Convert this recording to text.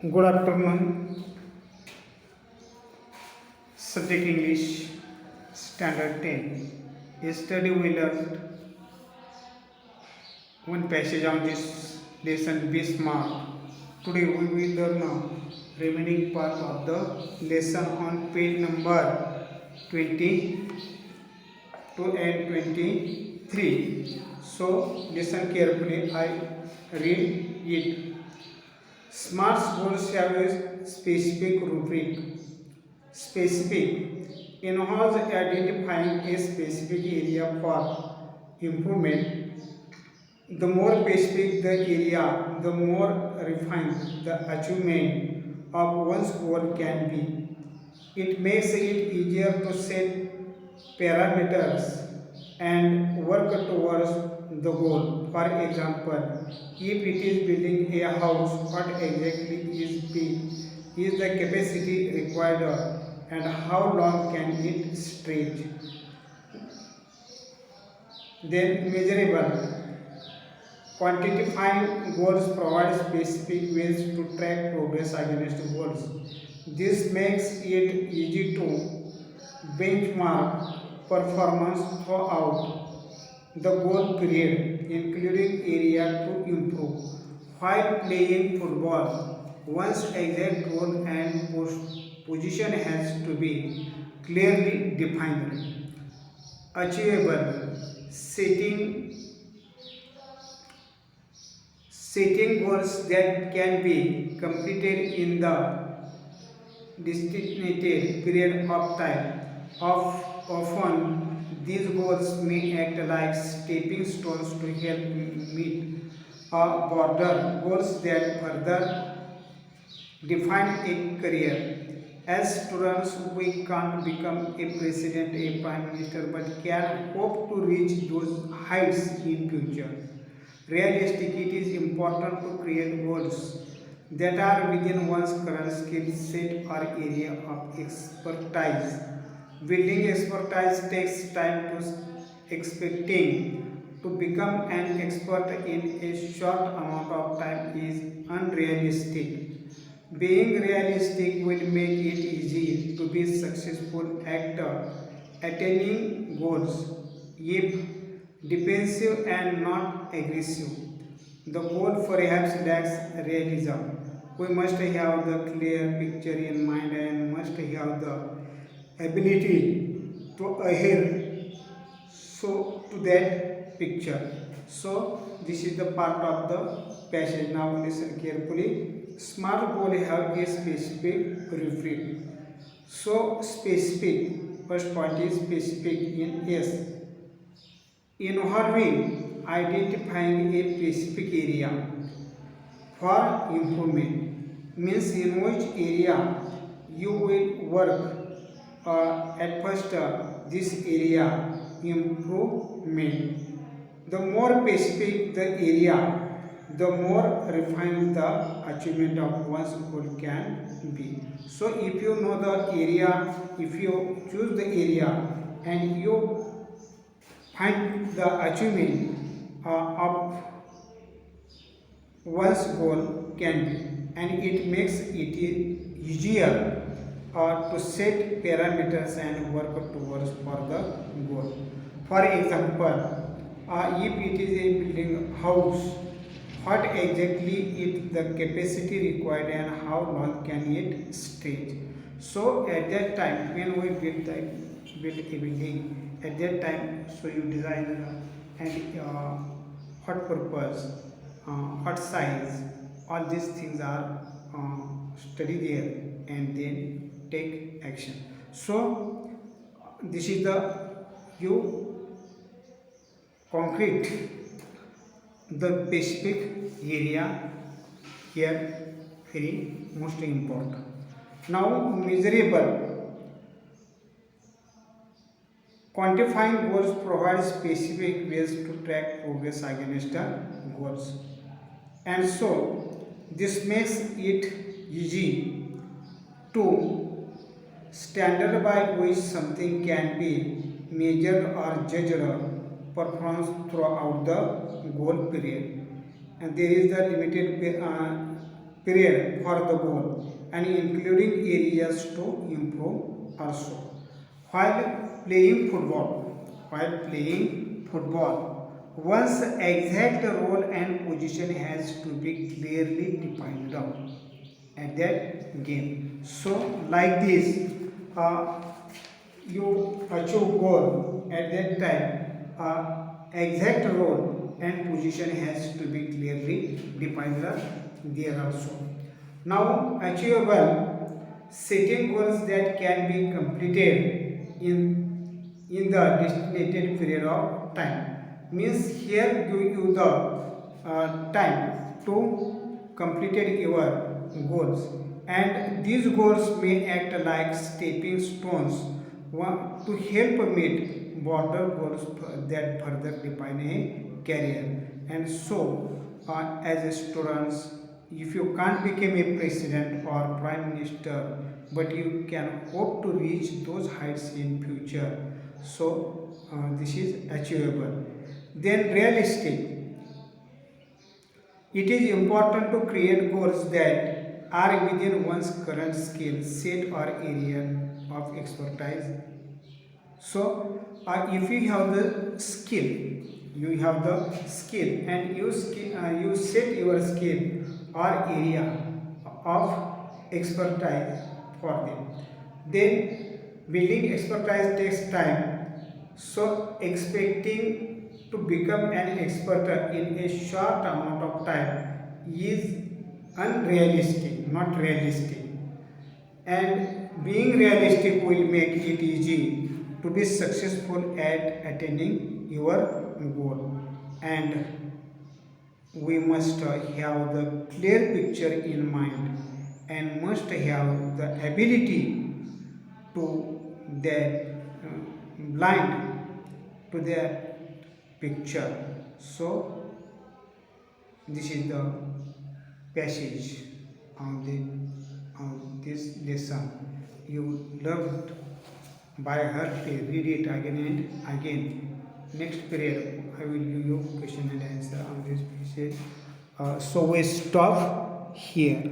Good afternoon. Subject English, Standard 10. Yesterday we learned one passage on this lesson, Bismarck. Today we will learn remaining part of the lesson on page number 22 and 23. So listen carefully. I read it. Smart goals have a specific rubric. Specific involves identifying a specific area for improvement. The more specific the area, the more refined the achievement of one's goal can be. It makes it easier to set parameters and work towards the goal. For example, if it is building a house, what exactly is the capacity required and how long can it stretch? Then measurable. Quantifying goals provides specific ways to track progress against goals. This makes it easy to benchmark performance throughout the goal period, including area to improve. While playing football, one's exact role and position has to be clearly defined. Achievable. Setting goals that can be completed in the designated period of time. Often, these goals may act like stepping stones to help meet a broader goals that further define a career. As students, we can't become a president, a prime minister, but can hope to reach those heights in future. Realistic, it is important to create goals that are within one's current skill set or area of expertise. Building expertise takes time to expecting to become an expert in a short amount of time is unrealistic. Being realistic will make it easy to be successful at attaining goals if defensive and not aggressive. The goal perhaps lacks realism. We must have the clear picture in mind and must have the ability to adhere to that picture. So this is the part of the passage. Now listen carefully. Smart goal have a specific rubric. So specific, first point is specific in S. Involving identifying a specific area for improvement means in which area you will work at first this area improvement. The more specific the area, the more refined the achievement of one's goal can be. So if you know the area, if you choose the area and you find the achievement of one's goal can be, and it makes it easier to set parameters and work towards for the goal. For example, if it is a building house, what exactly is the capacity required and how long can it stretch? So at that time when we build a building, at that time so you design and what purpose, what size, all these things are study there and then take action. So this is the you concrete the specific area here very most important. Now measurable. Quantifying goals provides specific ways to track progress against the goals. And so this makes it easy to standard by which something can be measured or judged performance throughout the goal period. And there is the limited period for the goal and including areas to improve also. While playing football, one's exact role and position has to be clearly defined at that game. So, like this, uh, you achieve goal at that time. Exact role and position has to be clearly defined there also. Now, achievable setting goals that can be completed in the designated period of time means here give you the time to completed your goals, and these goals may act like stepping stones to help meet broader goals that further define a career. And so as a students, if you can't become a president or prime minister, but you can hope to reach those heights in future, so this is achievable. Then realistic, it is important to create goals that are within one's current skill set or area of expertise. So, if you have the skill, and you set your skill or area of expertise for them. Then, building expertise takes time. So, expecting to become an expert in a short amount of time is unrealistic, not realistic. And being realistic will make it easy to be successful at attaining your goal. And we must have the clear picture in mind and must have the ability to that blind to that picture. So this is the passage on this lesson. You learned by heart, read it again and again. Next period, I will give you question and answer on this passage. So we stop here.